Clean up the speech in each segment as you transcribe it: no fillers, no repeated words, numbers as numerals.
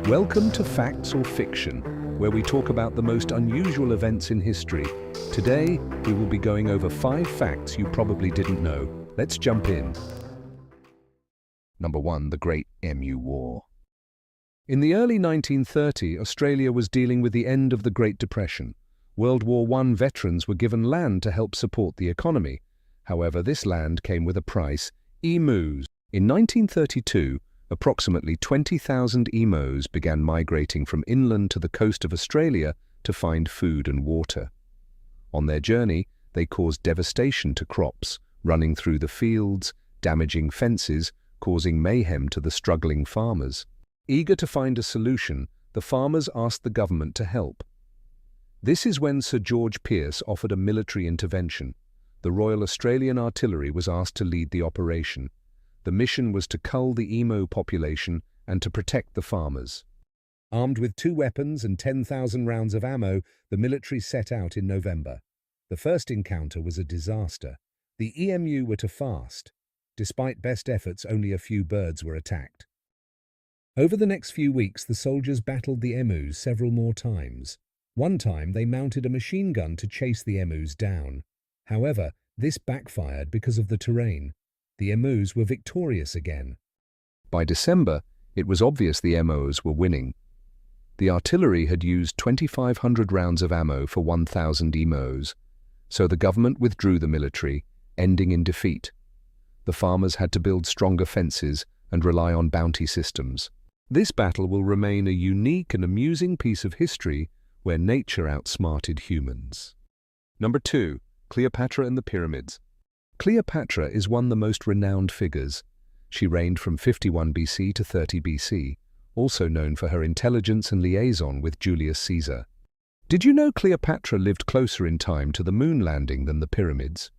Welcome to Facts or Fiction, where we talk about the most unusual events in history. Today, we will be going over 5 facts you probably didn't know. Let's jump in. Number 1. The Great Emu War. In the early 1930s, Australia was dealing with the end of the Great Depression. World War I veterans were given land to help support the economy. However, this land came with a price: emus. In 1932, approximately 20,000 emus began migrating from inland to the coast of Australia to find food and water. On their journey, they caused devastation to crops, running through the fields, damaging fences, causing mayhem to the struggling farmers. Eager to find a solution, the farmers asked the government to help. This is when Sir George Pearce offered a military intervention. The Royal Australian Artillery was asked to lead the operation. The mission was to cull the emu population and to protect the farmers. Armed with 2 weapons and 10,000 rounds of ammo, the military set out in November. The first encounter was a disaster. The emu were too fast. Despite best efforts, only a few birds were attacked. Over the next few weeks, the soldiers battled the emus several more times. One time, they mounted a machine gun to chase the emus down. However, this backfired because of the terrain. The emus were victorious again. By December, it was obvious the emus were winning. The artillery had used 2,500 rounds of ammo for 1,000 emus, so the government withdrew the military, ending in defeat. The farmers had to build stronger fences and rely on bounty systems. This battle will remain a unique and amusing piece of history where nature outsmarted humans. Number 2. Cleopatra and the Pyramids. Cleopatra is one of the most renowned figures. She reigned from 51 BC to 30 BC, also known for her intelligence and liaison with Julius Caesar. Did you know Cleopatra lived closer in time to the moon landing than the pyramids?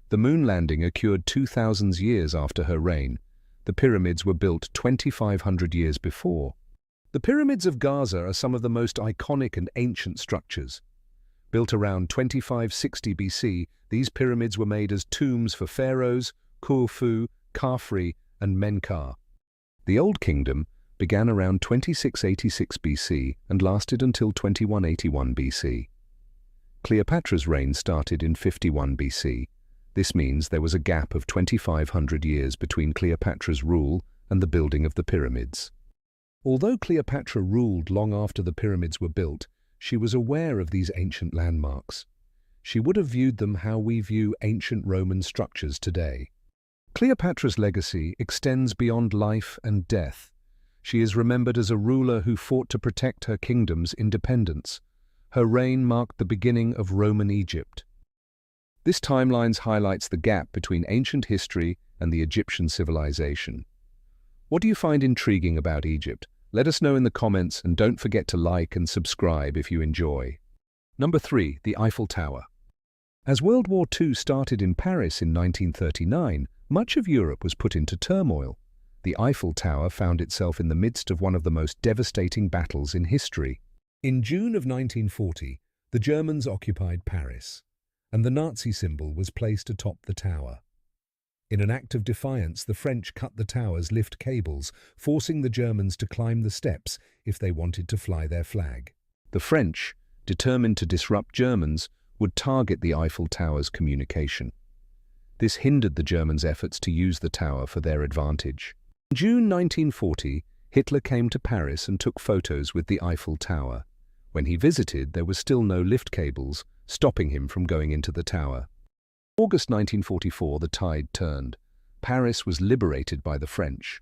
The moon landing occurred 2,000 years after her reign. The pyramids were built 2,500 years before. The pyramids of Giza are some of the most iconic and ancient structures. Built around 2560 BC, these pyramids were made as tombs for pharaohs, Khufu, Khafre, and Menkaure. The Old Kingdom began around 2686 BC and lasted until 2181 BC. Cleopatra's reign started in 51 BC. This means there was a gap of 2,500 years between Cleopatra's rule and the building of the pyramids. Although Cleopatra ruled long after the pyramids were built, she was aware of these ancient landmarks. She would have viewed them how we view ancient Roman structures today. Cleopatra's legacy extends beyond life and death. She is remembered as a ruler who fought to protect her kingdom's independence. Her reign marked the beginning of Roman Egypt. This timeline highlights the gap between ancient history and the Egyptian civilization. What do you find intriguing about Egypt? Let us know in the comments, and don't forget to like and subscribe if you enjoy. Number 3. The Eiffel Tower. As World War II started in Paris in 1939, much of Europe was put into turmoil. The Eiffel Tower found itself in the midst of one of the most devastating battles in history. In June of 1940, the Germans occupied Paris, and the Nazi symbol was placed atop the tower. In an act of defiance, the French cut the tower's lift cables, forcing the Germans to climb the steps if they wanted to fly their flag. The French, determined to disrupt Germans, would target the Eiffel Tower's communication. This hindered the Germans' efforts to use the tower for their advantage. In June 1940, Hitler came to Paris and took photos with the Eiffel Tower. When he visited, there was still no lift cables, stopping him from going into the tower. In August 1944, the tide turned. Paris was liberated by the French.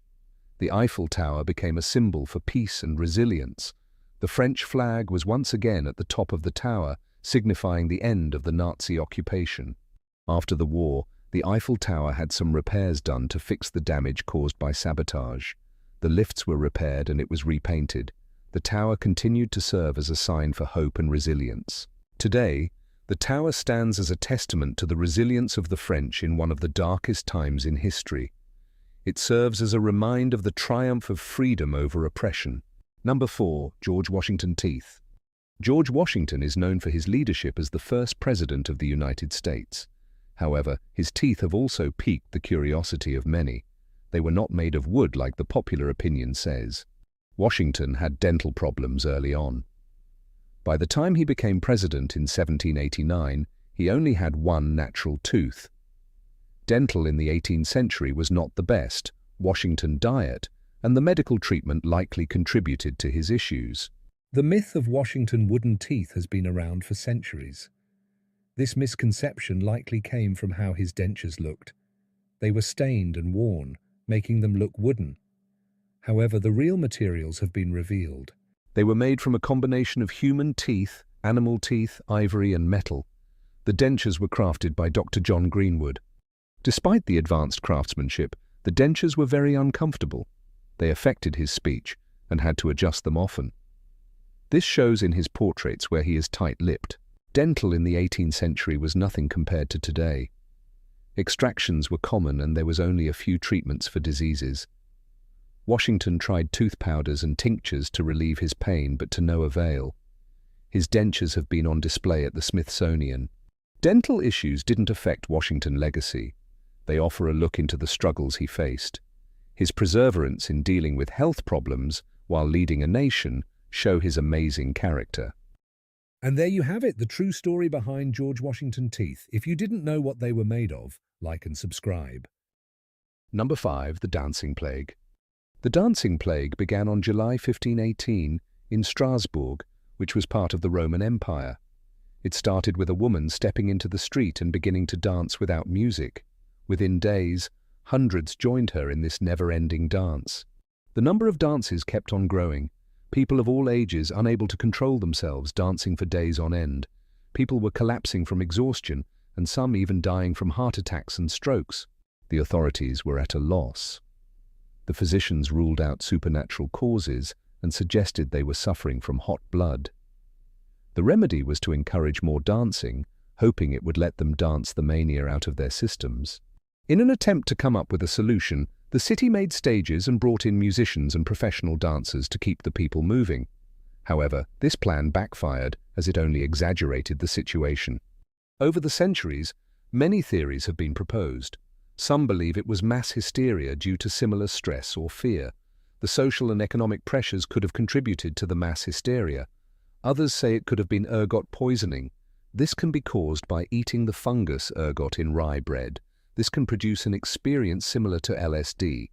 The Eiffel Tower became a symbol for peace and resilience. The French flag was once again at the top of the tower, signifying the end of the Nazi occupation. After the war, the Eiffel Tower had some repairs done to fix the damage caused by sabotage. The lifts were repaired and it was repainted. The tower continued to serve as a sign for hope and resilience. Today, the tower stands as a testament to the resilience of the French in one of the darkest times in history. It serves as a reminder of the triumph of freedom over oppression. Number 4. George Washington teeth. George Washington is known for his leadership as the first president of the United States. However, his teeth have also piqued the curiosity of many. They were not made of wood like the popular opinion says. Washington had dental problems early on. By the time he became president in 1789, he only had one natural tooth. Dental in the 18th century was not the best. Washington diet, and the medical treatment likely contributed to his issues. The myth of Washington wooden teeth has been around for centuries. This misconception likely came from how his dentures looked. They were stained and worn, making them look wooden. However, the real materials have been revealed. They were made from a combination of human teeth, animal teeth, ivory, and metal. The dentures were crafted by Dr. John Greenwood. Despite the advanced craftsmanship, the dentures were very uncomfortable. They affected his speech and had to adjust them often. This shows in his portraits where he is tight-lipped. Dental in the 18th century was nothing compared to today. Extractions were common and there was only a few treatments for diseases. Washington tried tooth powders and tinctures to relieve his pain, but to no avail. His dentures have been on display at the Smithsonian. Dental issues didn't affect Washington's legacy. They offer a look into the struggles he faced. His perseverance in dealing with health problems while leading a nation show his amazing character. And there you have it, the true story behind George Washington's teeth. If you didn't know what they were made of, like and subscribe. Number 5. The Dancing Plague. The Dancing Plague began on July 1518 in Strasbourg, which was part of the Roman Empire. It started with a woman stepping into the street and beginning to dance without music. Within days, hundreds joined her in this never-ending dance. The number of dances kept on growing. People of all ages unable to control themselves, dancing for days on end. People were collapsing from exhaustion, and some even dying from heart attacks and strokes. The authorities were at a loss. The physicians ruled out supernatural causes and suggested they were suffering from hot blood. The remedy was to encourage more dancing, hoping it would let them dance the mania out of their systems. In an attempt to come up with a solution, the city made stages and brought in musicians and professional dancers to keep the people moving. However, this plan backfired as it only exaggerated the situation. Over the centuries, many theories have been proposed. Some believe it was mass hysteria due to similar stress or fear. The social and economic pressures could have contributed to the mass hysteria. Others say it could have been ergot poisoning. This can be caused by eating the fungus ergot in rye bread. This can produce an experience similar to LSD.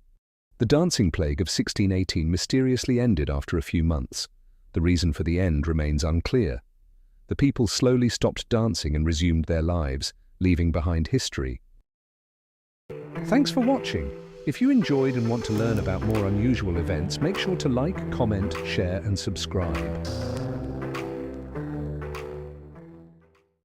The Dancing Plague of 1618 mysteriously ended after a few months. The reason for the end remains unclear. The people slowly stopped dancing and resumed their lives, leaving behind history. Thanks for watching. If you enjoyed and want to learn about more unusual events, make sure to like, comment, share and subscribe.